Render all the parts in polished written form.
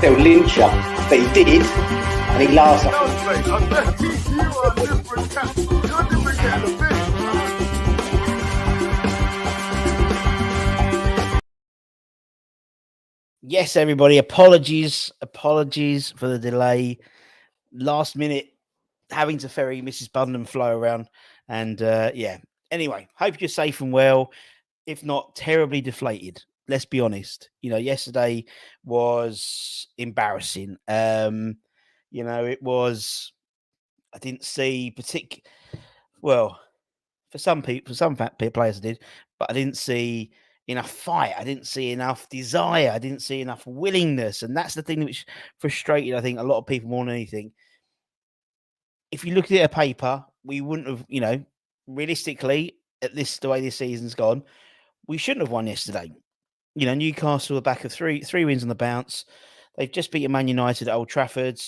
they'll lynch you. But he did, and he laughs at You are a different cat. You're a different cat of fish. Yes, everybody, apologies for the delay. Last minute, having to ferry Mrs. Bundham flow around. And yeah, anyway, hope you're safe and well. If not, terribly deflated. Let's be honest. Yesterday was embarrassing. It was, I didn't see well, for some people, for some players I did, but I didn't see enough fight. I didn't see enough desire. I didn't see enough willingness. And that's the thing which frustrated, I think, a lot of people more than anything. If you look at a paper, we wouldn't have, realistically, the way this season's gone, we shouldn't have won yesterday. Newcastle are back of three wins on the bounce. They've just beaten Man United at Old Trafford.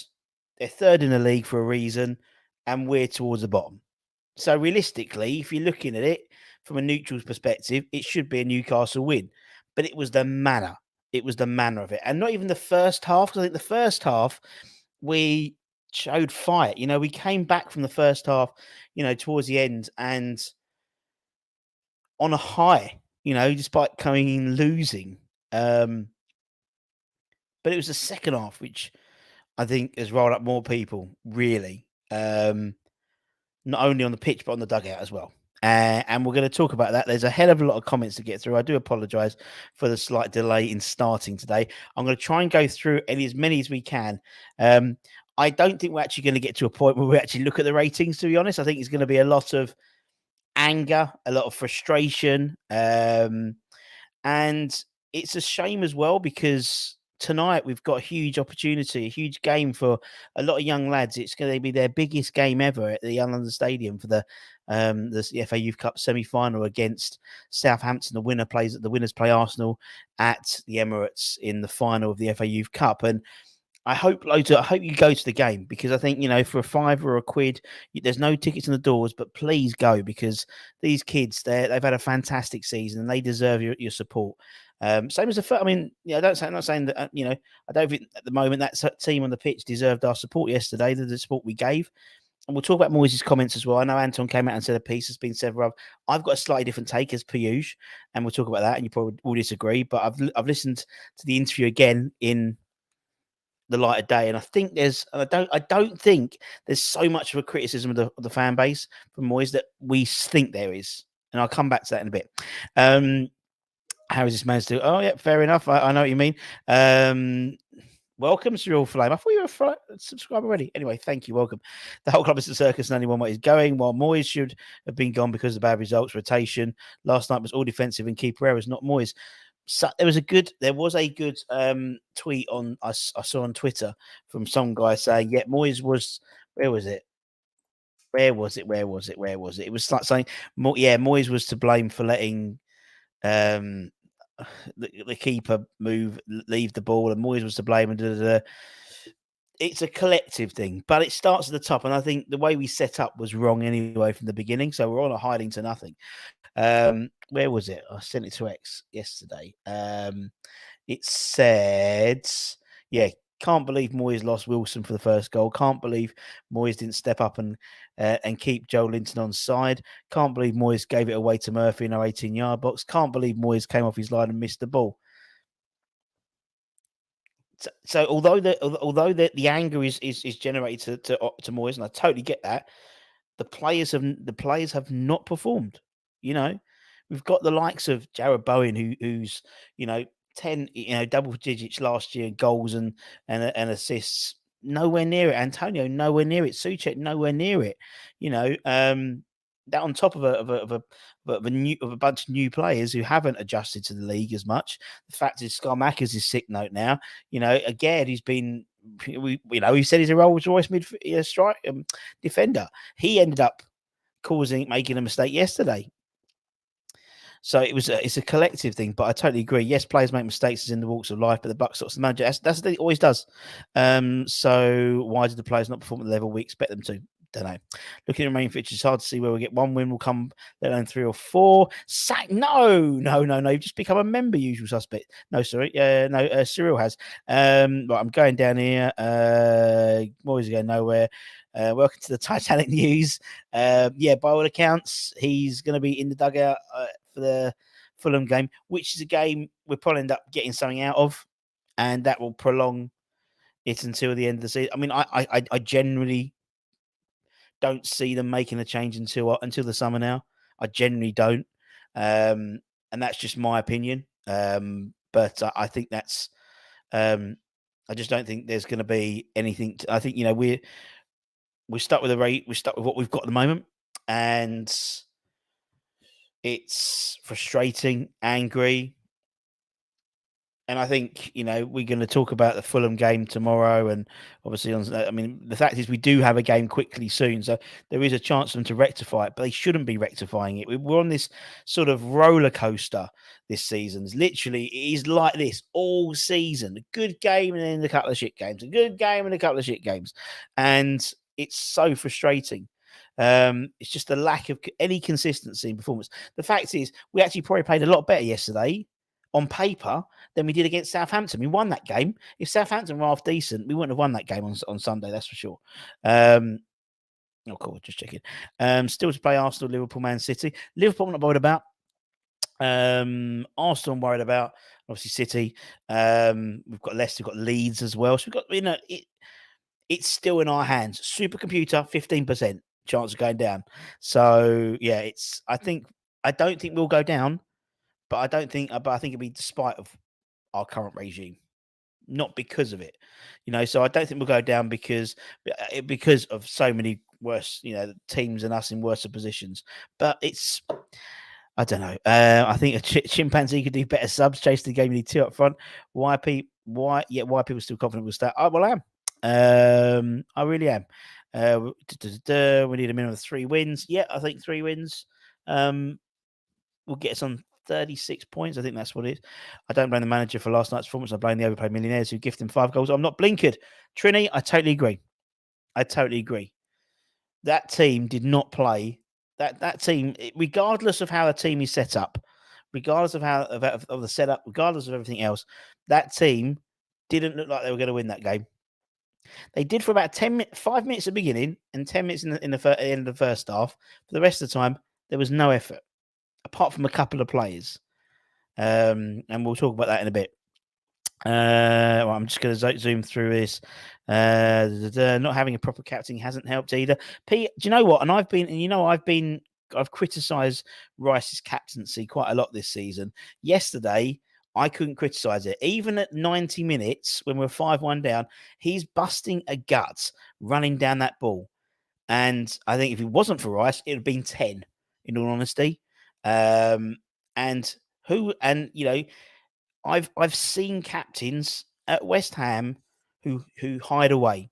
They're third in the league for a reason, and we're towards the bottom. So realistically, if you're looking at it from a neutral's perspective, it should be a Newcastle win. But it was the manner. It was the manner of it. And not even the first half, because I think the first half, we showed fight. We came back from the first half, towards the end, and on a high, despite coming in losing. But it was the second half, which I think has rolled up more people, really. Not only on the pitch, but on the dugout as well. And we're going to talk about that. There's a hell of a lot of comments to get through. I do apologise for the slight delay in starting today. I'm going to try and go through as many as we can. I don't think we're actually going to get to a point where we actually look at the ratings, to be honest. I think it's going to be a lot of anger, a lot of frustration. And it's a shame as well, because tonight we've got a huge opportunity, a huge game for a lot of young lads. It's going to be their biggest game ever at the Young London Stadium for the FA Youth Cup semi-final against Southampton. The winners play Arsenal at the Emirates in the final of the FA Youth Cup. And I hope you go to the game, because I think, for a £5 or £1, there's no tickets in the doors, but please go, because these kids, they've had a fantastic season and they deserve your support. Same as I'm not saying that, I don't think at the moment that team on the pitch deserved our support yesterday, the support we gave. And we'll talk about Moyes' comments as well. I know Anton came out and said a piece has been said. I've got a slightly different take as per usual, and we'll talk about that, and you probably will disagree. But I've listened to the interview again in the light of day, and I don't think there's so much of a criticism of the fan base from Moyes that we think there is, and I'll come back to that in a bit. How is this man still? Oh yeah, fair enough. I know what you mean. Welcome, Cyril Flame. I thought you were a subscriber already. Anyway, thank you. Welcome. The whole club is a circus and only one way is going, while Moyes should have been gone because of bad results, rotation. Last night was all defensive and keeper errors, not Moyes. So there was a good tweet I saw on Twitter from some guy saying, yeah, Moyes was, where was it? It was like saying, Moyes was to blame for letting the keeper leave the ball, and Moyes was to blame, and it's a collective thing, but it starts at the top, and I think the way we set up was wrong anyway from the beginning, so we're on a hiding to nothing. Where was it? I sent it to X yesterday. It said, can't believe Moyes lost Wilson for the first goal. Can't believe Moyes didn't step up and keep Joe Linton on side. Can't believe Moyes gave it away to Murphy in our 18-yard box. Can't believe Moyes came off his line and missed the ball. So although the anger is generated to Moyes, and I totally get that, the players have not performed. We've got the likes of Jarrod Bowen, who's 10 double digits last year in goals and assists, nowhere near it. Antonio, nowhere near it. Souček, nowhere near it. That on top of a bunch of new players who haven't adjusted to the league as much. The fact is, Skarmakas is sick note now. Again, he's been. We said he's a Rolls Royce defender. He ended up making a mistake yesterday. So it's a collective thing, but I totally agree. Yes, players make mistakes in the walks of life, but the buck stops the manager. That's what he always does. So why did the players not perform at the level we expect them to? don't know. Looking at the remaining fixtures, it's hard to see where we get one win will come, let alone 3 or 4. No. You've just become a member, usual suspect. No, sorry. Cyril has. Right, I'm going down here. Always going nowhere. Welcome to the Titanic news. By all accounts, he's going to be in the dugout for the Fulham game, which is a game we'll probably end up getting something out of, and that will prolong it until the end of the season. I mean, I generally don't see them making a change until the summer now. I generally don't, and that's just my opinion. But I think that's. I just don't think there's going to be anything. I think we're stuck with the rate. We're stuck with what we've got at the moment, and it's frustrating, angry. And I think, we're going to talk about the Fulham game tomorrow. And obviously, the fact is we do have a game quickly soon. So there is a chance for them to rectify it, but they shouldn't be rectifying it. We're on this sort of roller coaster this season. Literally, it is like this all season. A good game and then a couple of shit games. A good game and a couple of shit games. And it's so frustrating. It's just the lack of any consistency in performance. The fact is, we actually probably played a lot better yesterday on paper than we did against Southampton. We won that game. If Southampton were half decent, we wouldn't have won that game on Sunday, that's for sure. Cool, just checking. Still to play Arsenal, Liverpool, Man City. Liverpool I'm not worried about. Arsenal I'm worried about. Obviously City. We've got Leicester, we've got Leeds as well. So we've got, it's still in our hands. Supercomputer, 15% chance of going down. So yeah, I don't think we'll go down. But I think it'll be despite of our current regime, not because of it, So I don't think we'll go down because of so many worse, teams and us in worse positions. But I don't know. I think a chimpanzee could do better subs. Chase the game, you need 2 up front. Why people still confident we'll start? I am. I really am. We need a minimum of 3 wins. Yeah, I think 3 wins. Will get us on 36 points. I think that's what it is. I don't blame the manager for last night's performance. I blame the overpaid millionaires who gift him 5 goals. I'm not blinkered. Trini, I totally agree. That team did not play. That team, regardless of how the team is set up, regardless of of the setup, regardless of everything else, that team didn't look like they were going to win that game. They did for about 5 minutes at the beginning and 10 minutes in the end of the first half. For the rest of the time, there was no effort, apart from a couple of players. And we'll talk about that in a bit. I'm just going to zoom through this. Not having a proper captain hasn't helped either. Pete, do you know what? And I've criticised Rice's captaincy quite a lot this season. Yesterday, I couldn't criticise it. Even at 90 minutes, when we're 5-1 down, he's busting a gut running down that ball. And I think if it wasn't for Rice, it would have been 10, in all honesty. I've seen captains at West Ham who hide away.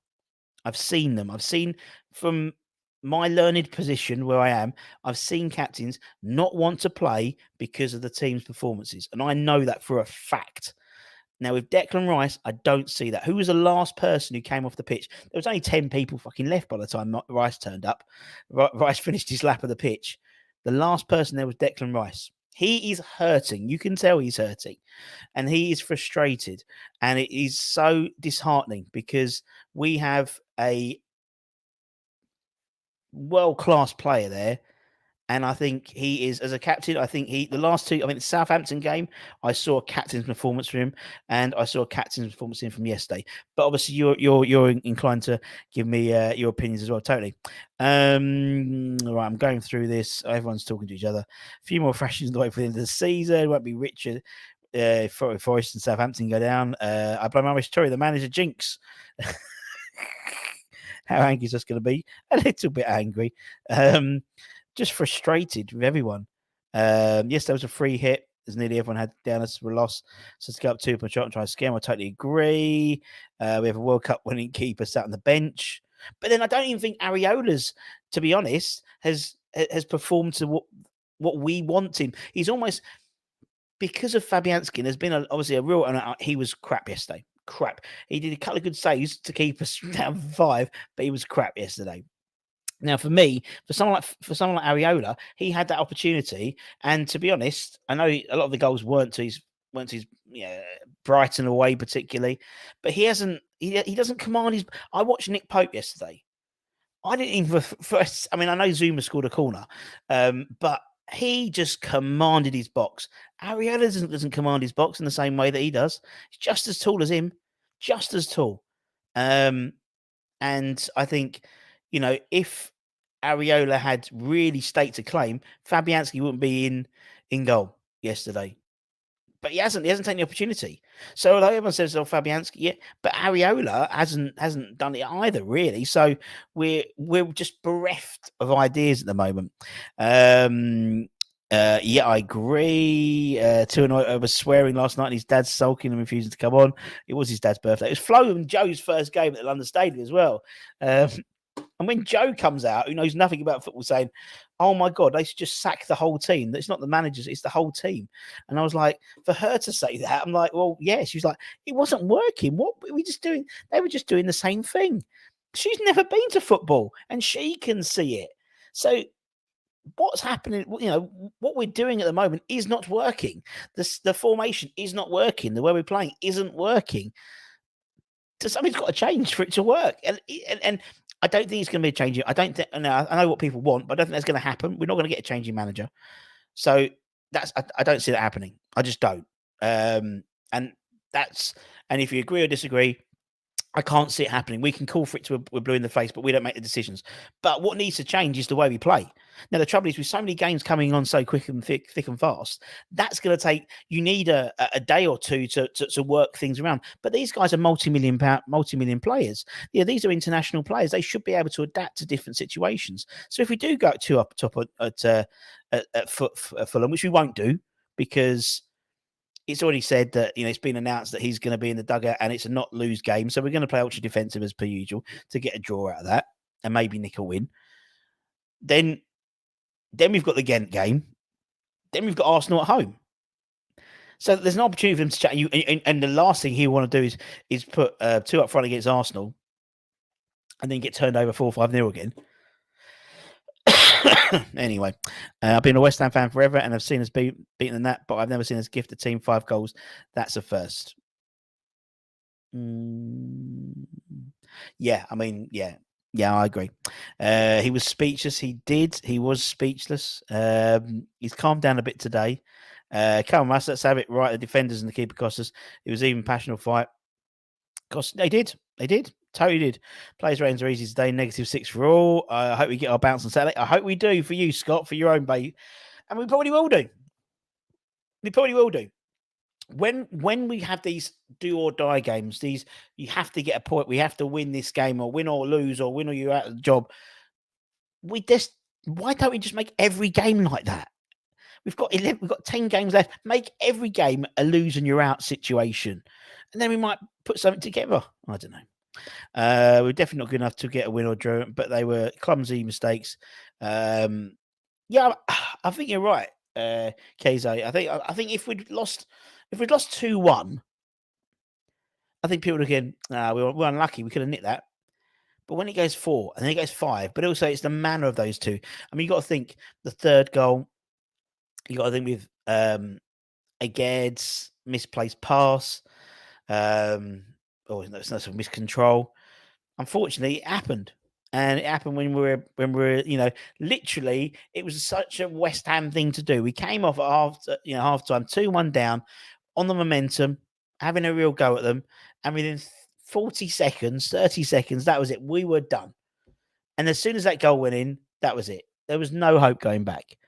I've seen them. I've seen from my learned position where I am, I've seen captains not want to play because of the team's performances. And I know that for a fact. Now, with Declan Rice, I don't see that. Who was the last person who came off the pitch? There was only 10 people fucking left by the time Rice turned up. Rice finished his lap of the pitch. The last person there was Declan Rice. He is hurting. You can tell he's hurting. And he is frustrated. And it is so disheartening because we have a world-class player there. And I think he is, as a captain, the last 2, the Southampton game, I saw a captain's performance from him, and I saw a captain's performance from yesterday. But obviously, you're inclined to give me your opinions as well, totally. Right, I'm going through this. Everyone's talking to each other. A few more fractions of the way for the end of the season. It won't be Richard. Forest and Southampton go down. I blame Irish Tory, the manager jinx. How angry is this going to be? A little bit angry. Just frustrated with everyone. Yes, there was a free hit, as nearly everyone had down as a loss. So to go up 2 per shot and try to scam, I totally agree. We have a World Cup winning keeper sat on the bench. But then I don't even think Areola's, to be honest, has performed to what we want him. He's almost, because of Fabianski, there's been obviously a real, he was crap yesterday. Crap. He did a couple of good saves to keep us down 5, but he was crap yesterday. Now, for me, for someone like Areola, he had that opportunity, and to be honest, I know a lot of the goals weren't to his Brighton away particularly, but he doesn't command his. I watched Nick Pope yesterday. I didn't even first. I mean, I know Zuma scored a corner, but he just commanded his box. Areola doesn't command his box in the same way that he does. He's just as tall as him, just as tall. And I think, if Areola had really staked a claim, Fabianski wouldn't be in goal yesterday. But he hasn't taken the opportunity. So although everyone says, "Oh, Fabianski," yeah, but Areola hasn't done it either, really. So we're just bereft of ideas at the moment. Yeah, I agree. Tuanoy was swearing last night. And his dad's sulking and refusing to come on. It was his dad's birthday. It was Flo and Joe's first game at the London Stadium as well. And when Joe comes out, who knows nothing about football, saying, "Oh my God, they should just sack the whole team. It's not the managers, it's the whole team." And I was like, for her to say that, I'm like, well, yeah. She was like, it wasn't working. What were we just doing? They were just doing the same thing. She's never been to football and she can see it. So what's happening, what we're doing at the moment is not working. The formation is not working. The way we're playing isn't working. So something's got to change for it to work. And I don't think it's going to be a change. I don't think. I know what people want, but I don't think that's going to happen. We're not going to get a changing manager. So I don't see that happening. I just don't. And if you agree or disagree, I can't see it happening. We can call for it to we're blue in the face, but we don't make the decisions. But what needs to change is the way we play. Now, the trouble is with so many games coming on so quick and thick and fast, that's going to take, you need a day or two to work things around. But these guys are multi-million players. Yeah, these are international players. They should be able to adapt to different situations. So if we do go two up top at Fulham, which we won't do because it's already said that, it's been announced that he's going to be in the dugout and it's a not lose game. So we're going to play ultra defensive as per usual to get a draw out of that and maybe nick a win. Then we've got the Ghent game. Then we've got Arsenal at home. So there's an opportunity for him to chat. And the last thing he want to do is put 2 up front against Arsenal and then get turned over 4-5-0 again. Anyway, I've been a West Ham fan forever and I've seen us beaten in that, but I've never seen us gift a team 5 goals. That's a first. Yeah, I mean, yeah, I agree. He was speechless. He was speechless. He's calmed down a bit today. Come on, let's have it right. The defenders and the keeper cost us. It was even passionate fight. They did. Totally did. Players' ratings are easy today. -6 for all. I hope we get our bounce on Saturday. I hope we do for you, Scott, for your own baby. And we probably will do. When we have these do or die games, you have to get a point. We have to win this game or win or lose or win or you're out of the job. Why don't we just make every game like that? We've got 10 games left. Make every game a lose and you're out situation. And then we might put something together. I don't know. We're definitely not good enough to get a win or draw, but they were clumsy mistakes. Yeah, I think you're right, Keze. I think if we'd lost 2-1, I think people would again, we're unlucky. We could have nicked that. But when it goes 4 and then it goes 5, but also it's the manner of those two. I mean, you got to think the third goal. You got to think with Aged's misplaced pass. It's not some miscontrol. Unfortunately, it happened. And it happened when we were, literally, it was such a West Ham thing to do. We came off at half time, 2-1 down on the momentum, having a real go at them. And within 40 seconds, 30 seconds, that was it. We were done. And as soon as that goal went in, that was it. There was no hope going back.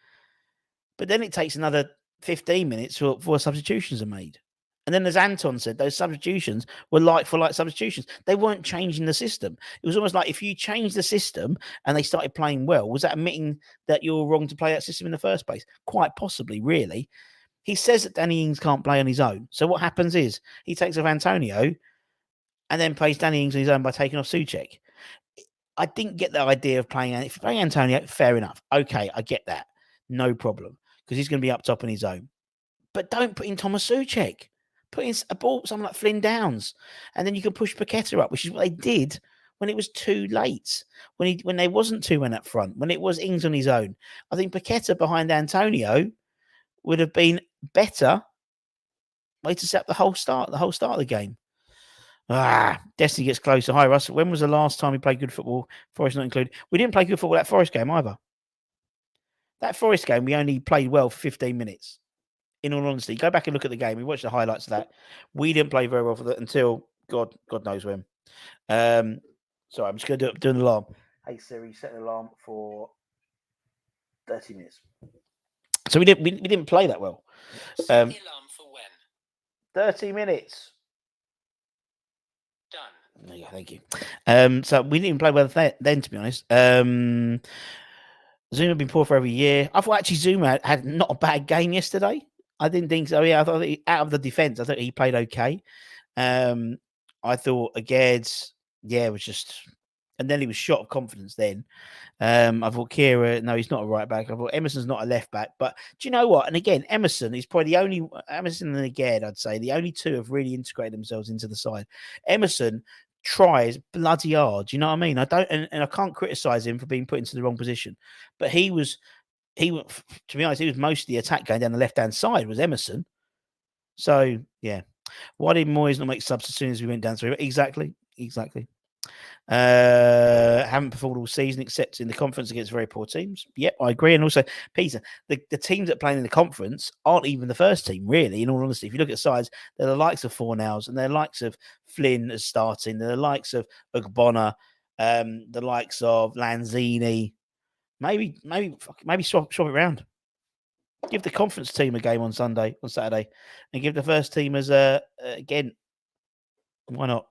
But then it takes another 15 minutes before substitutions are made. And then, as Anton said, those substitutions were like for like substitutions. They weren't changing the system. It was almost like if you changed the system and they started playing well, was that admitting that you were wrong to play that system in the first place? Quite possibly, really. He says that Danny Ings can't play on his own. So what happens is he takes off Antonio and then plays Danny Ings on his own by taking off Souček. I didn't get the idea of playing. If you're playing Antonio, fair enough. Okay, I get that. No problem. Because he's going to be up top on his own. But don't put in Thomas Souček. Put in a ball, someone like Flynn Downs. And then you can push Paqueta up, which is what they did when it was too late, when there wasn't 2 men up front, when it was Ings on his own. I think Paqueta behind Antonio would have been better way to set up the whole start of the game. Destiny gets closer. Hi, Russ. When was the last time we played good football? Forest not included. We didn't play good football that Forest game either. That Forest game, we only played well for 15 minutes. In all honesty, go back and look at the game. We watched the highlights of that. We didn't play very well for that until God knows when. Sorry, I'm just going to do an alarm. Hey Siri, set an alarm for 30 minutes. So we didn't play that well. Set the alarm for when? 30 minutes. Done. There you go, thank you. So we didn't play well then, to be honest. Zuma been poor for every year. I thought actually Zuma had not a bad game yesterday. I didn't think so. Yeah, I thought out of the defense, I thought he played okay. I thought Aged, was just, and then he was shot of confidence. Then I thought Kira, no, he's not a right back. I thought Emerson's not a left back. But do you know what? And again, Emerson is probably the only Emerson and Aged, I'd say, the only two have really integrated themselves into the side. Emerson tries bloody hard. Do you know what I mean? I don't, and I can't criticize him for being put into the wrong position, but he was, to be honest, he was most of the attack going down the left hand side was Emerson. So yeah, why did Moyes not make subs as soon as we went down through? Exactly. Haven't performed all season except in the conference against very poor teams. Yep, I agree. And also, Peter, the teams that play in the conference aren't even the first team, really, in all honesty. If you look at sides, they're the likes of Fornals and they're the likes of Flynn as starting, they're the likes of Ugbonna, the likes of Lanzini. Maybe swap it around. Give the conference team a game on Saturday, and give the first team as again. Why not?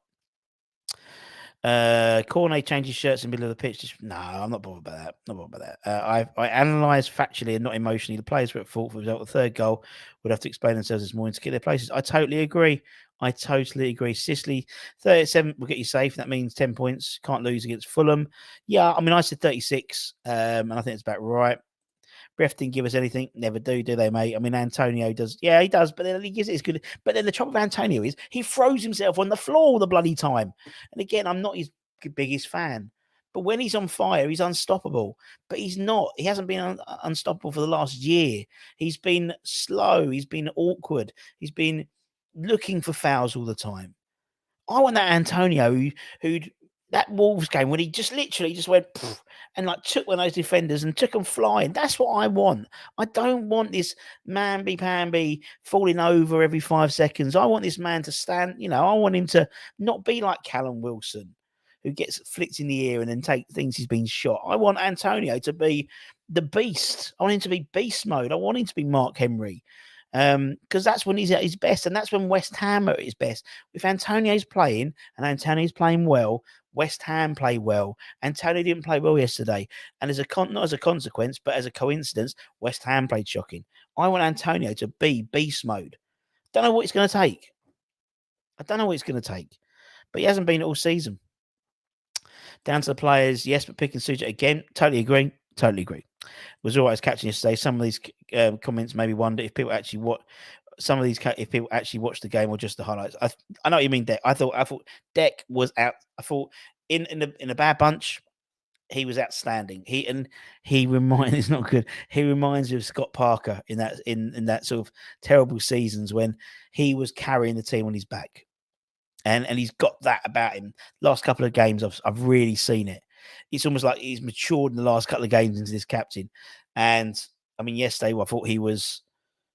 Cornet changes shirts in the middle of the pitch. No, I'm not bothered about that. I analysed factually and not emotionally. The players were at fault for the result. The third goal would have to explain themselves this morning to get their places. I totally agree. Sicily, 37 will get you safe. That means 10 points. Can't lose against Fulham. Yeah, I mean, I said 36, and I think it's about right. Ref didn't give us anything. Never do they, mate? I mean, Antonio does. Yeah, he does, but then he gives it as good. But then the trouble with Antonio is he throws himself on the floor all the bloody time. And again, I'm not his biggest fan. But when he's on fire, he's unstoppable. But he's not. He hasn't been unstoppable for the last year. He's been slow. He's been awkward. He's been looking for fouls all the time. I want that Antonio who'd that Wolves game when he just literally just went and like took one of those defenders and took them flying. That's what I want. I don't want this mamby-pamby falling over every 5 seconds. I want this man to stand, I want him to not be like Callum Wilson, who gets flicked in the ear and then thinks he's been shot. I want Antonio to be the beast. I want him to be beast mode. I want him to be Mark Henry. Because that's when he's at his best, and that's when West Ham are at his best. If Antonio's playing and Antonio's playing well, West Ham play well. Antonio didn't play well yesterday, and not as a consequence, but as a coincidence, West Ham played shocking. I want Antonio to be beast mode. Don't know what it's going to take. But he hasn't been all season. Down to the players, yes, but pick and Suja again. Totally agree. Was all right as catching yesterday. Some of these comments made me wonder if people actually if people actually watched the game or just the highlights. I know what you mean, Deck. I thought Deck was out. I thought in a bad bunch, he was outstanding. He reminds it's not good. He reminds me of Scott Parker in that sort of terrible seasons when he was carrying the team on his back, and he's got that about him. Last couple of games, I've really seen it. It's almost like he's matured in the last couple of games into this captain. And I mean, yesterday, I thought he was,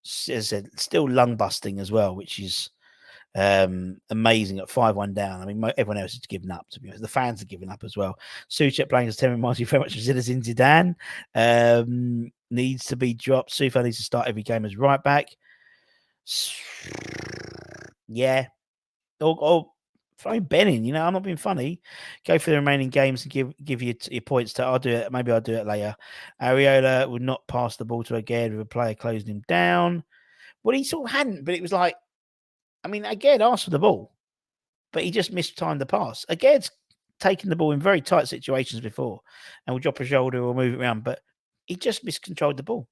as I said, still lung busting as well, which is amazing at 5-1 down. I mean, everyone else has given up, to be honest. The fans are giving up as well. Suchek playing as 10 reminds me very much of Zinedine Zidane. Needs to be dropped. Sufa needs to start every game as right back. Yeah. Or throw Ben in, I'm not being funny. Go for the remaining games and give you your points. I'll do it. Maybe I'll do it later. Areola would not pass the ball to Aged with a player closing him down. Well, he sort of hadn't, but it was like, I mean, Aged asked for the ball, but he just mistimed the pass. Aged's taken the ball in very tight situations before and will drop a shoulder or move it around, but he just miscontrolled the ball.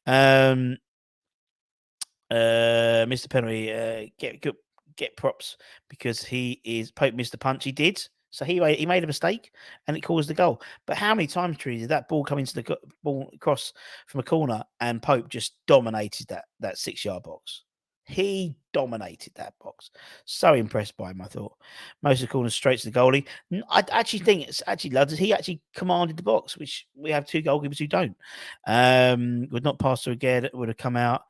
Mr. Penalty, get props because he is Pope Mr. Punch. He did. So he made a mistake, and it caused the goal. But how many times, Tree, did that ball come into the ball across from a corner, and Pope just dominated that 6-yard box? He dominated that box. So impressed by him, I thought. Most of the corners straight to the goalie. I actually think it's actually Ludders. He actually commanded the box, which we have 2 goalkeepers who don't. Would not pass to again. Would have come out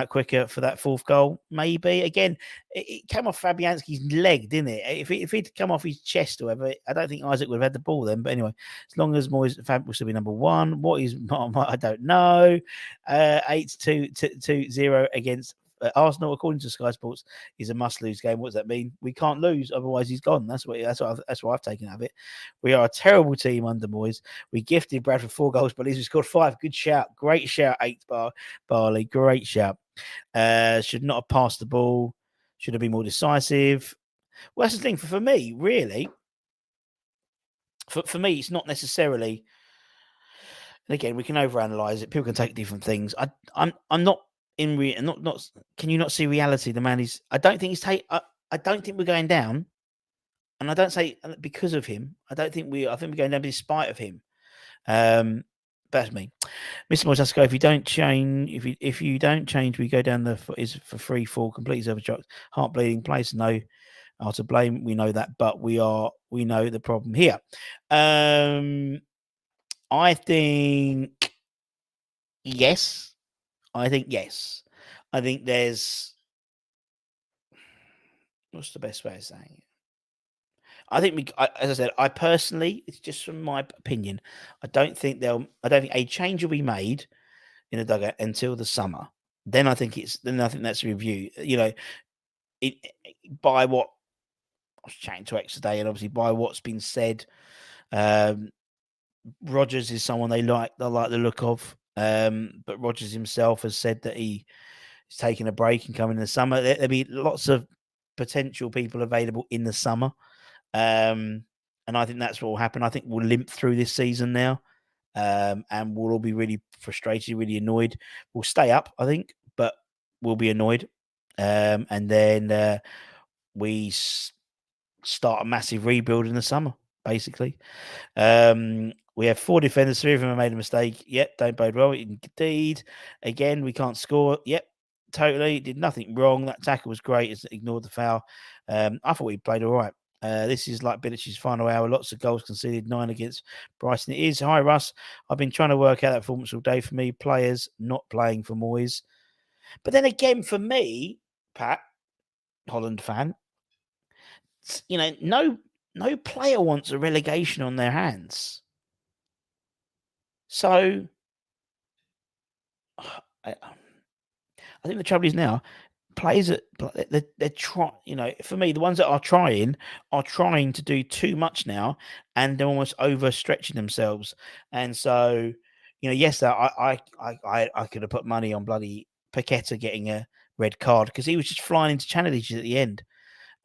quicker for that 4th goal. Maybe. Again, it came off Fabianski's leg, didn't it? If he'd come off his chest or whatever, I don't think Isaac would have had the ball then. But anyway, as long as Fab will still be number 1. What is I don't know. 8-2-0 against Arsenal, according to Sky Sports, is a must-lose game. What does that mean? We can't lose, otherwise he's gone. That's what I've taken out of it. We are a terrible team under Moyes. We gifted Bradford 4 goals, but at least we scored 5. Good shout, great shout, 8 Barley, great shout. Should not have passed the ball. Should have been more decisive. Well, that's the thing for me, really. For me, it's not necessarily. And again, we can overanalyze it. People can take different things. I'm not. Not can you not see reality? The man is. I don't think he's I don't think we're going down, and I don't say because of him. I think we're going down despite of him. That's me. Mr. Moyes has to go. If you don't change, if you don't change, we go down is for free fall, completely overstruck, heart bleeding, place no are to blame. We know that, but we know the problem here. I think yes. I think yes. I think there's. What's the best way of saying it? I think as I said, I personally, it's just from my opinion. I don't think a change will be made in the dugout until the summer. Then I think that's a review. By what I was chatting to X today, and obviously by what's been said, Rodgers is someone they like the look of. But Rodgers himself has said that he's taking a break and coming in the summer. There'll be lots of potential people available in the summer. And I think that's what will happen. I think we'll limp through this season now. And we'll all be really frustrated, really annoyed. We'll stay up, I think, but we'll be annoyed. And then we start a massive rebuild in the summer, basically. We have 4 defenders. 3 of them have made a mistake. Yep, don't bode well. Indeed. Again, we can't score. Yep, totally. Did nothing wrong. That tackle was great. It's ignored the foul. I thought we played all right. This is like Billich's final hour. Lots of goals conceded. 9 against Brighton. It is. Hi, Russ. I've been trying to work out that performance all day. For me, players not playing for Moyes. But then again, for me, Pat, Holland fan, no player wants a relegation on their hands. So I think the trouble is now players that they're trying. For me, the ones that are trying to do too much now, and they're almost overstretching themselves. And so, yes, I could have put money on bloody Paqueta getting a red card because he was just flying into channelages at the end,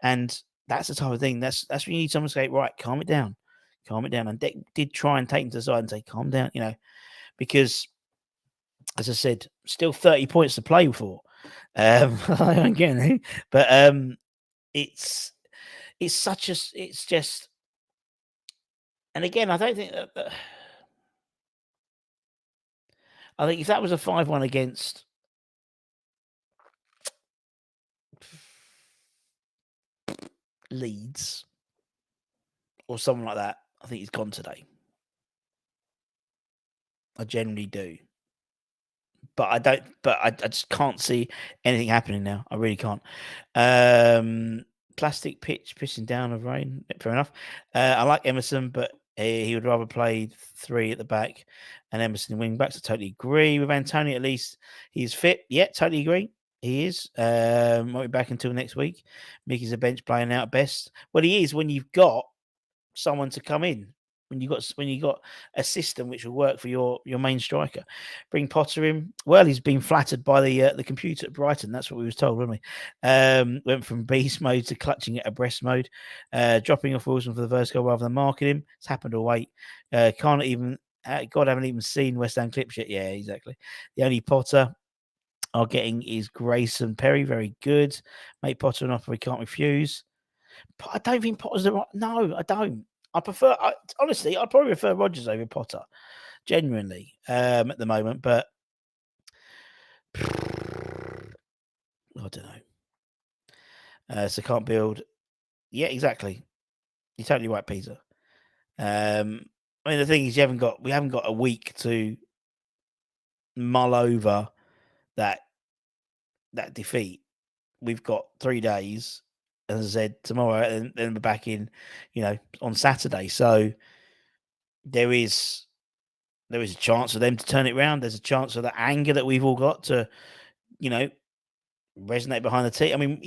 and that's the type of thing. That's when you need someone to say, right, calm it down. And Dick did try and take him to the side and say, calm down, because, as I said, still 30 points to play for. Again, but it's just, and again, I don't think that I think if that was a 5-1 against Leeds or someone like that, I think he's gone today. I generally do. But I don't. But I just can't see anything happening now. I really can't. Plastic pitch pissing down of rain. Fair enough. I like Emerson, but he would rather play 3 at the back and Emerson wing backs. I totally agree with Antonio. At least he's fit. Yeah, totally agree. He is. Won't be back until next week. Mickey's a bench playing out best. Well, he is when you've got someone to come in. When you got a system which will work for your main striker. Bring Potter in. Well, he's been flattered by the computer at Brighton. That's what we was told, wasn't we? Went from beast mode to clutching at a breast mode. Dropping off Wilson for the first goal rather than marking him. It's happened all wait. Can't even. God, I haven't even seen West Ham clips yet. Yeah, exactly. The only Potter are getting is Grace and Perry. Very good. Make Potter an offer he can't refuse. I don't think Potter's the right. No, I don't. Honestly, I'd probably prefer Rodgers over Potter, genuinely, at the moment. But I don't know. So can't build. Yeah, exactly. You're totally right, Peter. I mean, the thing is, we haven't got a week to mull over that defeat. We've got 3 days, as I said, tomorrow, and then we're back in, on Saturday. So there is a chance for them to turn it around. There's a chance for the anger that we've all got to, resonate behind the team. I mean,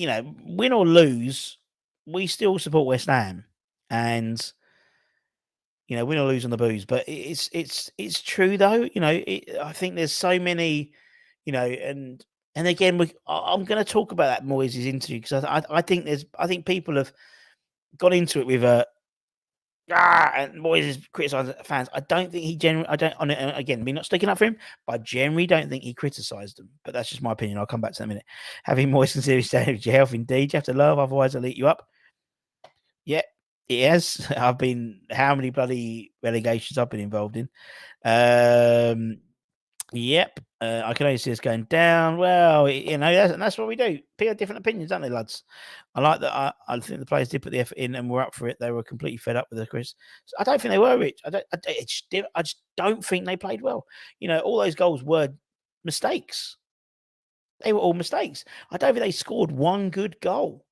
win or lose, we still support West Ham, and win or lose on the booze. But it's true though. I think there's so many, and again, I'm going to talk about that Moyes' interview because I think people have got into it with and Moyes is criticising fans. I don't think he again, me not sticking up for him, but I generally don't think he criticised them. But that's just my opinion. I'll come back to that in a minute. Having Moyes consider his your health, indeed. You have to love, otherwise it'll eat you up. Yeah, it has. I've been, how many bloody relegations I've been involved in. Yep. I can only see us going down. Well, that's what we do. People have different opinions, don't they, lads? I like that. I think the players did put the effort in and were up for it. They were completely fed up with it, Chris. So I don't think they were, Rich. I just don't think they played well. All those goals were mistakes. They were all mistakes. I don't think they scored one good goal.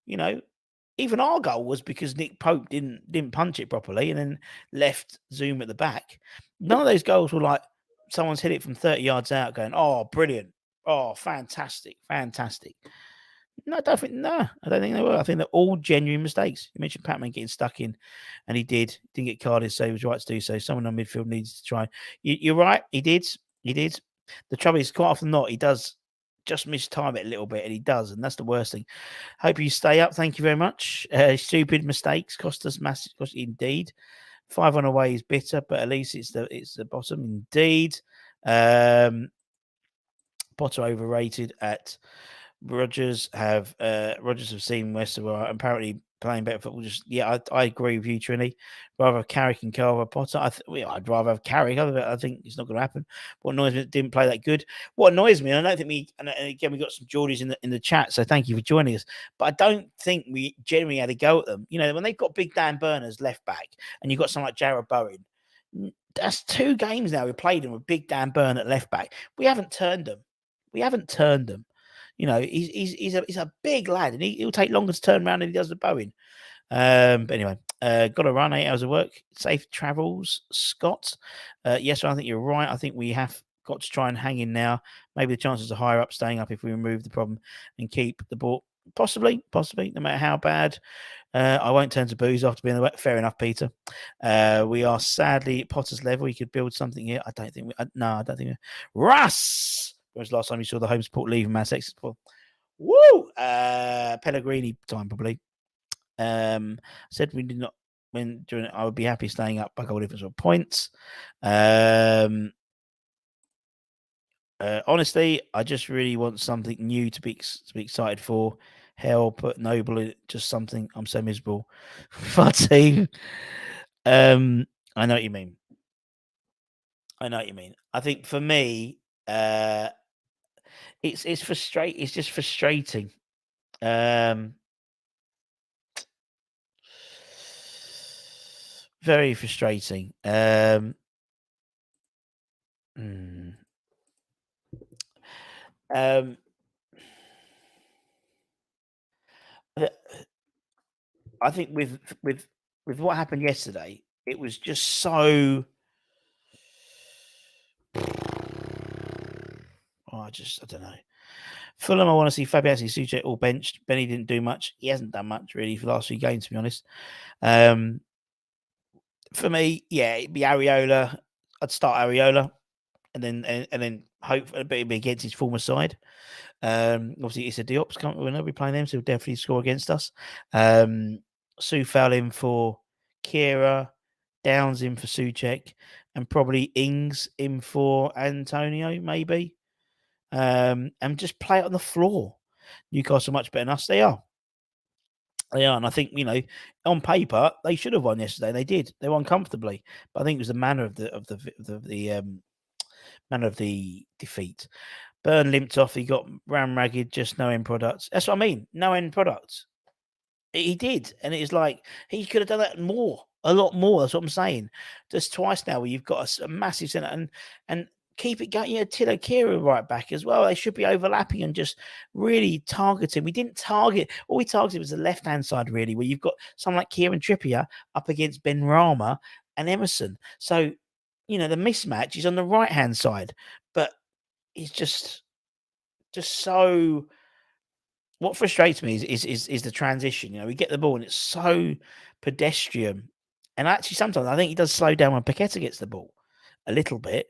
Even our goal was because Nick Pope didn't punch it properly and then left Zoom at the back. None of those goals were like someone's hit it from 30 yards out going, oh, brilliant. Oh, fantastic. No, I don't think they were. I think they're all genuine mistakes. You mentioned Patman getting stuck in, and he didn't get carded, so he was right to do so. Someone on midfield needs to try. You're right, he did. The trouble is, quite often not, he does just mistime it a little bit, and he does, and that's the worst thing. Hope you stay up. Thank you very much. Stupid mistakes cost us massive, indeed. 5 on away is bitter, but at least it's the bottom, indeed. Potter overrated at Rodgers have seen West of apparently playing better football. I agree with you, Trini. Rather have Carrick and Carver Potter. I'd rather have Carrick. I think it's not going to happen. What annoys me, didn't play that good. What annoys me, and I don't think and again we got some Geordies in the chat, so thank you for joining us. But I don't think we generally had a go at them. When they've got big Dan Burners left back, and you've got someone like Jarrod Bowen. That's 2 games now we played them with big Dan Burn at left back. We haven't turned them. He's a big lad, and he'll take longer to turn around than he does the Bowen. But anyway, got to run 8 hours of work. Safe travels, Scott. Yes, I think you're right. I think we have got to try and hang in now. Maybe the chances are higher up staying up if we remove the problem and keep the ball. Possibly, no matter how bad. I won't turn to booze after being fair enough, Peter. We are sadly at Potter's level. We could build something here. I don't think. Russ. When was the last time you saw the home support leave Mass Exit? Woo! Pellegrini time probably. Said we did not when during it. I would be happy staying up by goal difference or points. Honestly, I just really want something new to be excited for. Hell, put Noble in just something. I'm so miserable for our team. I know what you mean. I think for me, it's frustrating. It's just frustrating. Very frustrating. I think with what happened yesterday, it was just so. I don't know. Fulham, I want to see Fabianski, Suchet all benched. Benny didn't do much. He hasn't done much really for the last few games, to be honest. For me, yeah, it'd be Areola. I'd start Areola, and then hope a bit against his former side. Obviously, it's a Diop's. We'll not be playing them, so he'll definitely score against us. Soufal in for Kira, Downs in for Suchek, and probably Ings in for Antonio, maybe. And just play it on the floor. Newcastle are much better than us. They are. They are, and I think on paper they should have won yesterday. They did. They won comfortably, but I think it was the manner of the manner of the defeat. Burn limped off. He got ran ragged. Just no end products. That's what I mean. No end products. He did, and it's like he could have done that a lot more. That's what I'm saying. Just twice now, where you've got a massive centre and keep it going. Tilo Kira right back as well. They should be overlapping and just really targeting. We didn't target. All we targeted was the left hand side, really, where you've got someone like Kieran Trippier up against Ben Rama and Emerson. So the mismatch is on the right hand side, but it's just so. What frustrates me is the transition. We get the ball and it's so pedestrian. And actually, sometimes I think he does slow down when Paqueta gets the ball a little bit.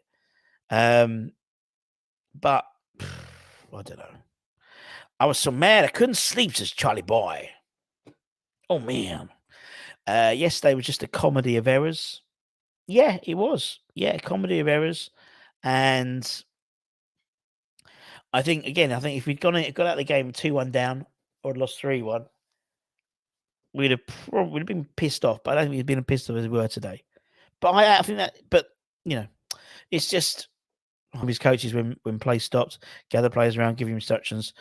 But I don't know. I was so mad I couldn't sleep, says Charlie Boy. Oh man. Yesterday was just a comedy of errors. Yeah, it was. Yeah, a comedy of errors. And I think if we'd got out of the game 2-1 down or lost 3-1, we'd have been pissed off. But I don't think we'd been pissed off as we were today. But I think that, it's just his coaches when play stopped, gather players around, give him instructions.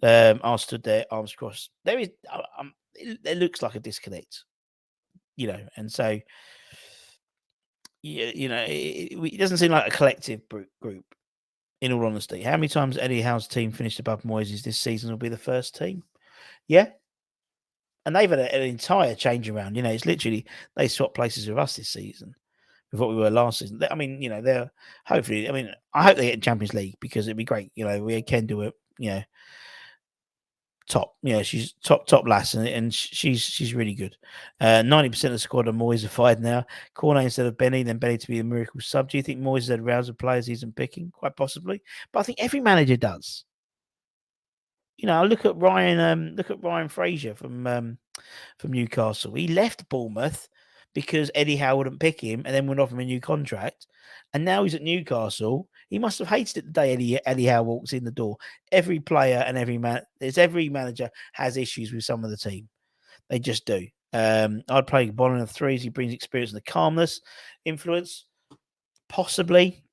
I stood there, arms crossed. There is, it looks like a disconnect, and so it doesn't seem like a collective group. In all honesty, how many times Eddie Howe's team finished above Moyes' this season will be the first team? Yeah. And they've had an entire change around. It's literally, they swapped places with us this season with what we were last season. I mean, they're hopefully, I hope they get in Champions League because it'd be great. We can do it, top. She's top lass and she's really good. 90% of the squad are Moyes are fired now. Cornet instead of Benny, then Benny to be the miracle sub. Do you think Moyes had rounds of players he's been picking? Quite possibly. But I think every manager does. Look at Ryan Fraser from Newcastle. He left Bournemouth because Eddie Howe wouldn't pick him and then went off him a new contract. And now he's at Newcastle. He must have hated it the day Eddie Howe walks in the door. Every player and every manager has issues with some of the team. They just do. I'd play Bonner in the threes. He brings experience and the calmness, influence. Possibly.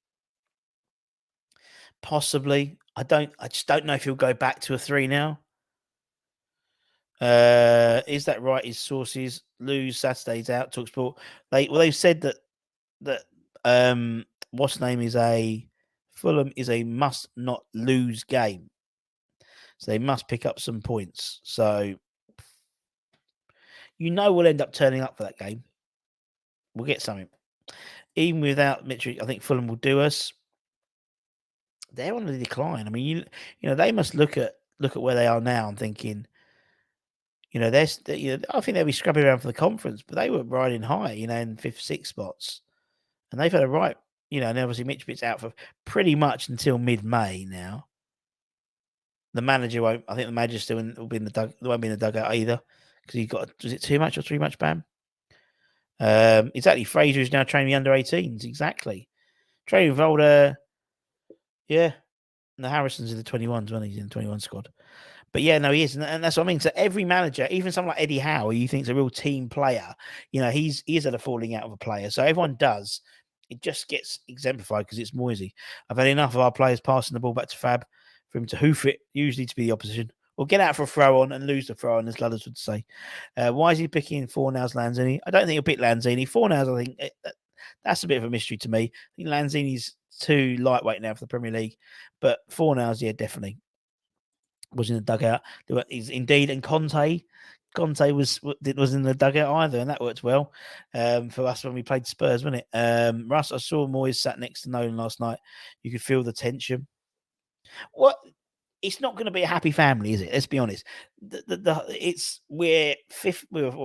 I just don't know if he'll go back to a 3 now. Is that right? His sources lose Saturday's out. Talksport. They've said that what's name is Fulham is a must not lose game, so they must pick up some points. So we'll end up turning up for that game. We'll get something. Even without Mitchell, I think Fulham will do us. They're on the decline. I mean, they must look at where they are now and thinking, I think they'll be scrubbing around for the conference, but they were riding high, in 5th, 6th spots, and they've had a right, and obviously Mitchell's out for pretty much until mid-May now. The manager won't. I think the manager still will be in the won't be in the dugout either because he's got. Was it too much or too much, Bam? Exactly. Fraser is now training the under-18s. Exactly. Training with older. Yeah. And the Harrison's in the 21s, when he's in the 21 squad. But yeah, no, he is. And that's what I mean. So every manager, even someone like Eddie Howe, who you think is a real team player, he is at a falling out of a player. So everyone does. It just gets exemplified because it's Moisey. I've had enough of our players passing the ball back to Fab for him to hoof it, usually to be the opposition. Or get out for a throw on and lose the throw on, as Ludders would say. Why is he picking Fornals Lanzini? I don't think he'll pick Lanzini. Fornals, I think that's a bit of a mystery to me. I think Lanzini's too lightweight now for the Premier League. But Fornals, yeah, definitely was in the dugout. He's indeed, and Conte was in the dugout either, and that worked well for us when we played Spurs, wasn't it? Russ, I saw Moyes sat next to Nolan last night. You could feel the tension. What? It's not going to be a happy family, is it? Let's be honest. We're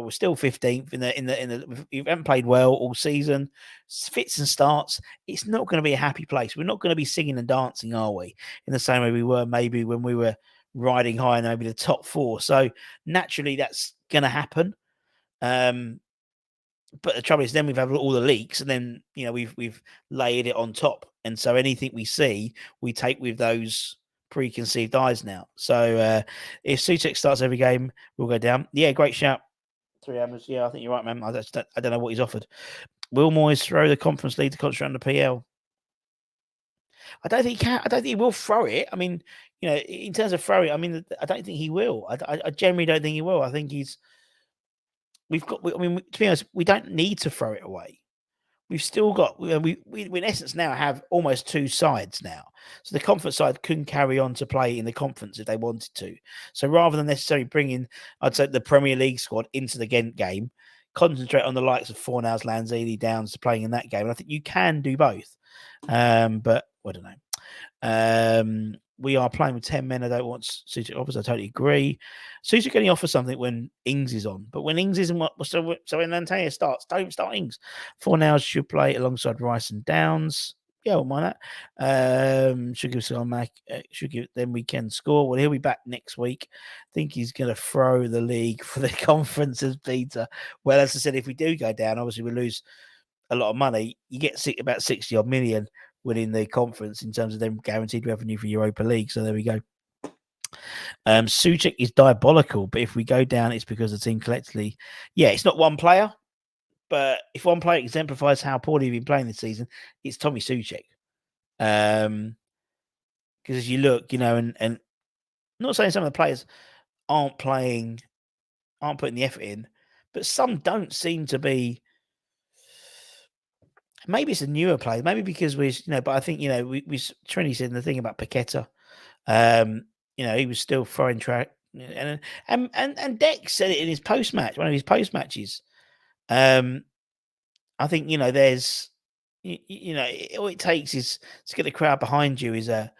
still 15th in the. You haven't played well all season. Fits and starts. It's not going to be a happy place. We're not going to be singing and dancing, are we? In the same way we were maybe when we were riding high and maybe the top 4. So naturally, that's going to happen. But the trouble is, then we've had all the leaks, and then we've layered it on top, and so anything we see, we take with those preconceived eyes now. So if Souček starts every game, we'll go down. Yeah, great shout. 3 hammers. Yeah, I think you're right, man. I don't know what he's offered. Will Moyes throw the Conference League to concentrate on the PL? I don't think he can. I don't think he will throw it. I mean, in terms of throwing, I mean, I don't think he will. I generally don't think he will. I think to be honest, we don't need to throw it away. We've still got, we in essence now have almost 2 sides now. So the conference side can carry on to play in the conference if they wanted to. So rather than necessarily bringing, I'd say, the Premier League squad into the Ghent game, concentrate on the likes of Fornals, Lanzini, Downs to playing in that game. And I think you can do both. But I don't know. We are playing with 10 men. I don't want Souček offers. I totally agree. Souček only offers something when Ings is on. But when Ings isn't, so when Antonio starts, don't start Ings. Fornals should play alongside Rice and Downs. Yeah, I won't mind that. Should give Scarmack. Then we can score. Well, he'll be back next week. I think he's going to throw the league for the conference as Peter. Well, as I said, if we do go down, obviously we lose a lot of money. You get about 60 odd million winning the conference in terms of them guaranteed revenue for Europa League. So there we go. Souček is diabolical, but if we go down, it's because the team collectively, it's not one player, but if one player exemplifies how poorly we've been playing this season, it's Tommy Souček. Because as you look, and not saying some of the players aren't putting the effort in, but some don't seem to be. Maybe it's a newer play. Maybe because but I think we Trini said the thing about Paqueta. He was still throwing track, and Dex said it in his post match, one of his post matches. I think there's all it takes is to get the crowd behind you is a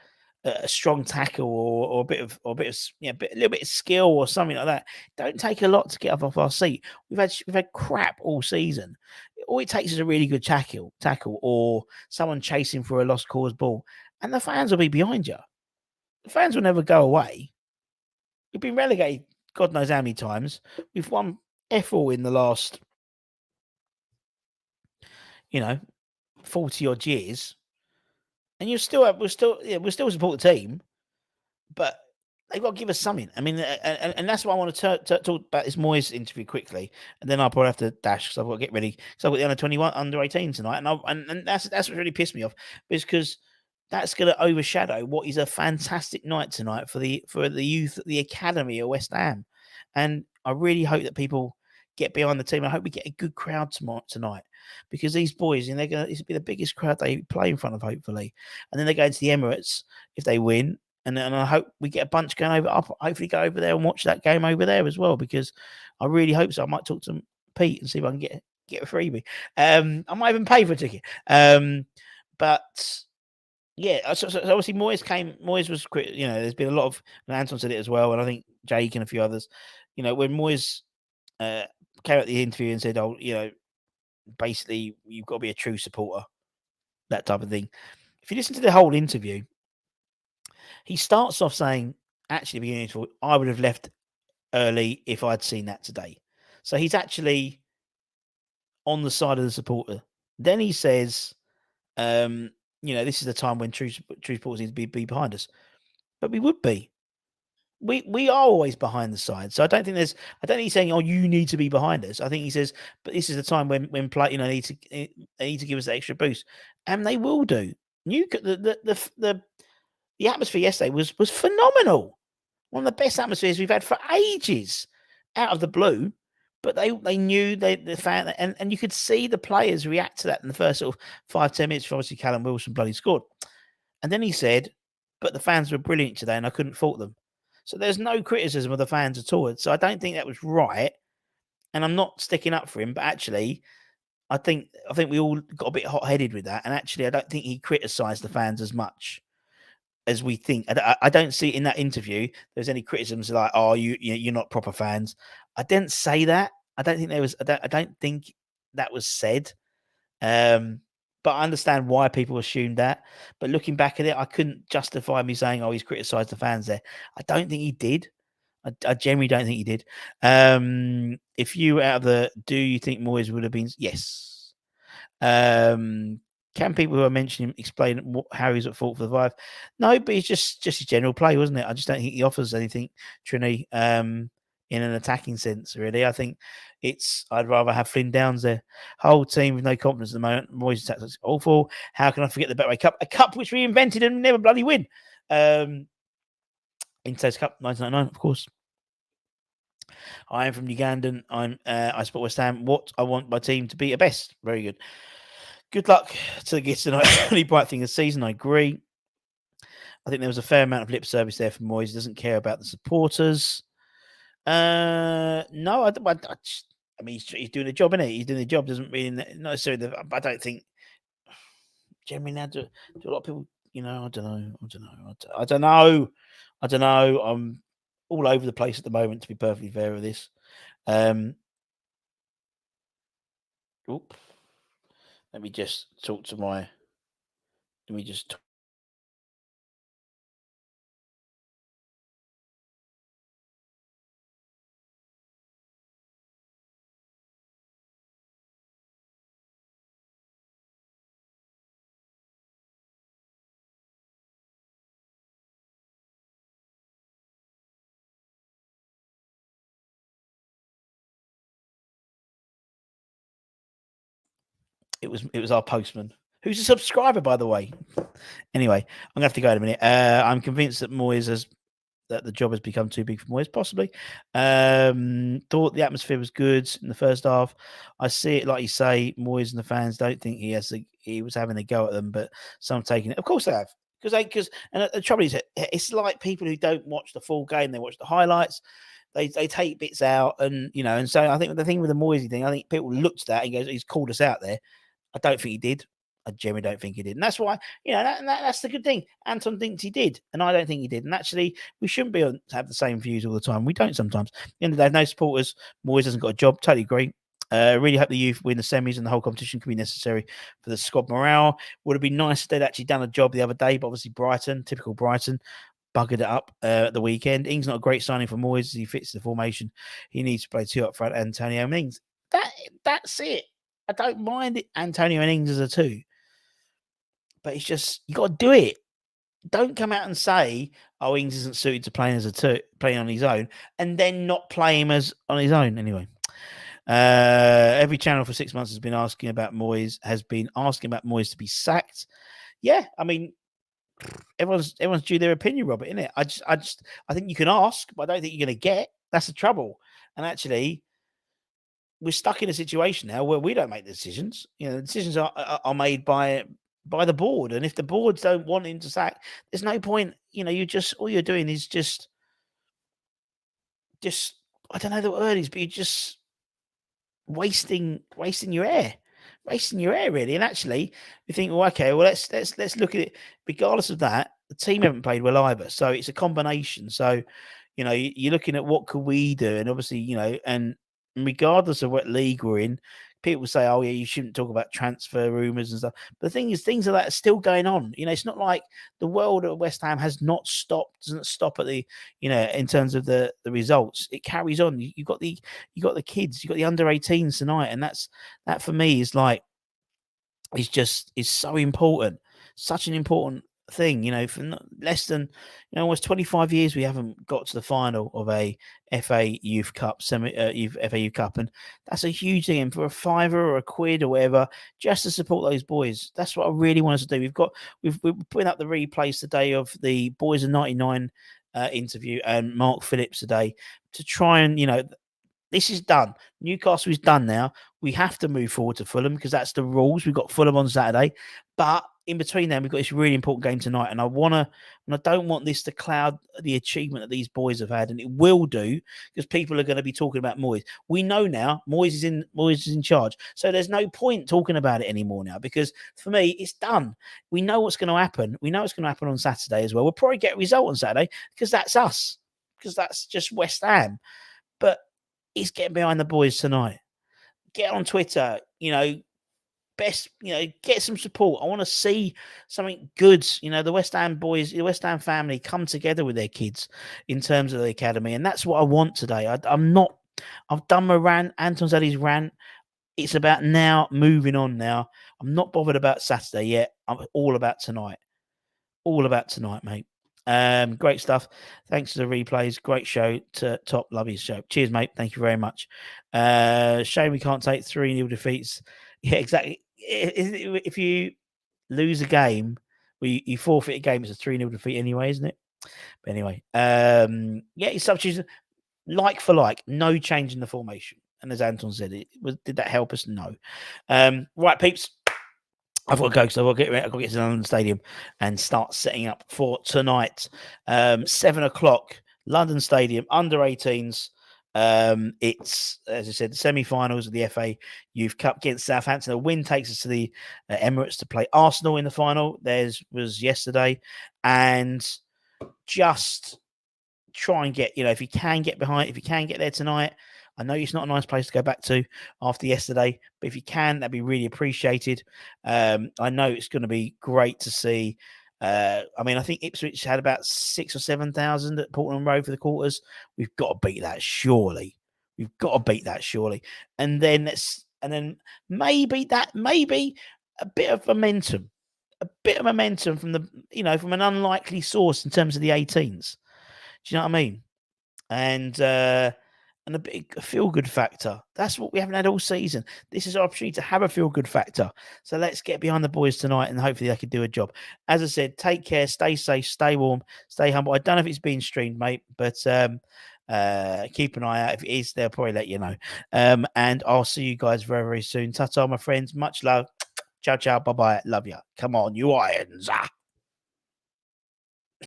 strong tackle or a little bit of skill or something like that. Don't take a lot to get up off our seat. We've had crap all season. All it takes is a really good tackle or someone chasing for a lost cause ball, and the fans will be behind you. The fans will never go away. We've been relegated God knows how many times. We've won F all in the last 40 odd years, and we'll still support the team, but they've got to give us something. I mean, and that's why I want to talk about this Moyes interview quickly, and then I'll probably have to dash because I've got to get ready. Because I've got the under-21, under-18 tonight, and that's what really pissed me off, because that's going to overshadow what is a fantastic night tonight for the youth at the academy at West Ham, and I really hope that people get behind the team. I hope we get a good crowd tonight, because these boys, and this will be the biggest crowd they play in front of, hopefully, and then they go into the Emirates if they win. And I hope we get a bunch going over. I'll hopefully go over there and watch that game over there as well, because I really hope so. I might talk to Pete and see if I can get a freebie. I might even pay for a ticket. But yeah, so obviously Moyes was quick. There's been a lot of, and Anton said it as well, and I think Jake and a few others. When Moyes came at the interview and said, "Oh, basically you've got to be a true supporter," that type of thing. If you listen to the whole interview, he starts off saying, actually, beginning to, I would have left early if I'd seen that today. So he's actually on the side of the supporter. Then he says, this is the time when true supporters need to be behind us. But we would be. We are always behind the side. So I don't think he's saying, oh, you need to be behind us. I think he says, but this is the time when play, they need to give us the extra boost. And they will do. The atmosphere yesterday was phenomenal. One of the best atmospheres we've had for ages, out of the blue. But they knew the fan, and you could see the players react to that in the first sort of 5-10 minutes. Obviously, Callum Wilson bloody scored, and then he said, "But the fans were brilliant today, and I couldn't fault them." So there's no criticism of the fans at all. So I don't think that was right, and I'm not sticking up for him. But actually, I think we all got a bit hot-headed with that, and actually, I don't think he criticised the fans as much as we think. I don't see in that interview there's any criticisms like, "Oh, you're not proper fans." I didn't say that. I don't think there was. I don't think that was said. But I understand why people assumed that. But looking back at it, I couldn't justify me saying, "Oh, he's criticised the fans there." I don't think he did. I generally don't think he did. If you do you think Moyes would have been? Yes. Can people who are mentioning him explain how he's at fault for the 5? No, but it's just his general play, wasn't it? I just don't think he offers anything, Trini, in an attacking sense, really. I think I'd rather have Flynn Downs there. Whole team with no confidence at the moment. Moyes' tactics awful. How can I forget the Betway Cup? A cup which we invented and never bloody win. Intes Cup 1999, of course. I am from Ugandan. I support West Ham. What I want my team to be at best. Very good. Good luck to the Gits tonight. Only bright thing of the season. I agree. I think there was a fair amount of lip service there from Moyes. He doesn't care about the supporters. No, I mean, he's doing a job, isn't he? He's doing the job. Doesn't really necessarily. I don't think. Generally, now do a lot of people. I don't know. I'm all over the place at the moment. To be perfectly fair with this. Let me just talk to my. Let me just. It was our postman, who's a subscriber, by the way. Anyway, I'm gonna have to go in a minute. I'm convinced that that the job has become too big for Moyes, possibly. Thought the atmosphere was good in the first half. I see it like you say, Moyes and the fans don't think he was having a go at them, but some taking it. Of course they have. Because the trouble is, it's like people who don't watch the full game, they watch the highlights. They take bits out, and so I think the thing with the Moisey thing, I think people looked at that and goes, he's called us out there. I don't think he did. I generally don't think he did. And that's why, that's the good thing. Anton thinks he did, and I don't think he did. And actually, we shouldn't have the same views all the time. We don't sometimes. At the end of the day, no supporters. Moyes hasn't got a job. Totally agree. Really hope the youth win the semis and the whole competition can be necessary for the squad morale. Would have been nice if they'd actually done a job the other day, but obviously typical Brighton, buggered it up at the weekend. Ings not a great signing for Moyes as he fits the formation. He needs to play 2 up front, Antonio and Ings. That's it. I don't mind it, Antonio and Ings as a 2. But it's just, you got to do it. Don't come out and say, oh, Ings isn't suited to playing as a 2, playing on his own, and then not play him as on his own anyway. Every channel for 6 months has been asking about Moyes to be sacked. Yeah, I mean, everyone's due their opinion, Robert, isn't it? I think you can ask, but I don't think you're going to get. That's the trouble. And actually, we're stuck in a situation now where we don't make the decisions. The decisions are made by the board, and if the boards don't want him to sack, there's no point. All you're doing is just I don't know the word is, but you're just wasting your air. Wasting your air, really. And actually, we think, well, okay, well, let's look at it. Regardless of that, the team haven't played well either, so it's a combination. So, you're looking at what could we do, and obviously, and regardless of what league we're in, people say, "Oh, yeah, you shouldn't talk about transfer rumors and stuff." But the thing is, things like that are still going on. It's not like the world at West Ham has not stopped. Doesn't stop at the, in terms of the results. It carries on. You got the kids. You got the under-18s tonight, and that for me is like, is so important. Such an important thing, for less than almost 25 years we haven't got to the final of a FA Youth Cup FA Youth Cup, and that's a huge thing. And for a £5 or a £1 or whatever, just to support those boys, that's what I really want us to do. We're putting up the replays today of the Boys of 99 interview and Mark Phillips today to try and this is done. Newcastle is done now. We have to move forward to Fulham because that's the rules. We've got Fulham on Saturday, but in between them, we've got this really important game tonight, and I don't want this to cloud the achievement that these boys have had, and it will do because people are going to be talking about Moyes. We know now Moyes is in charge, so there's no point talking about it anymore now because for me, it's done. We know what's going to happen. We know what's going to happen on Saturday as well. We'll probably get a result on Saturday because that's us, because that's just West Ham. But it's getting behind the boys tonight. Get on Twitter, get some support. I want to see something good. The West Ham boys, the West Ham family come together with their kids in terms of the academy. And that's what I want today. I've done my rant. Anton's had his rant. It's about now moving on. Now I'm not bothered about Saturday yet. I'm all about tonight. All about tonight, mate. Great stuff. Thanks to the replays. Great show. To top, love your show. Cheers, mate. Thank you very much. Shame we can't take 3-0 defeats. Yeah, exactly. If you lose a game, you forfeit a game, it's a 3-0 defeat anyway, isn't it? But anyway, yeah, it's substitution like for like, no change in the formation. And as Anton said, did that help us? No. Right, peeps. I've got to go because I've got to get to the London Stadium and start setting up for tonight. 7 o'clock, London Stadium, under 18s. It's, as I said, the semi-finals of the FA Youth Cup against Southampton. A win takes us to the Emirates to play Arsenal in the final. Theirs was yesterday. And just try and get, if you can get behind, if you can get there tonight. I know it's not a nice place to go back to after yesterday, but if you can, that'd be really appreciated. I know it's going to be great to see. I think Ipswich had about 6,000 or 7,000 at Portland Road for the quarters. We've got to beat that, surely. And then maybe a bit of momentum, from the, from an unlikely source in terms of the 18s. Do you know what I mean? And a big feel-good factor. That's what we haven't had all season. This is our opportunity to have a feel-good factor. So let's get behind the boys tonight, and hopefully they can do a job. As I said, take care, stay safe, stay warm, stay humble. I don't know if it's being streamed, mate, but keep an eye out. If it is, they'll probably let you know. And I'll see you guys very, very soon. Ta-ta, my friends. Much love. Ciao, ciao. Bye-bye. Love you. Come on, you Irons.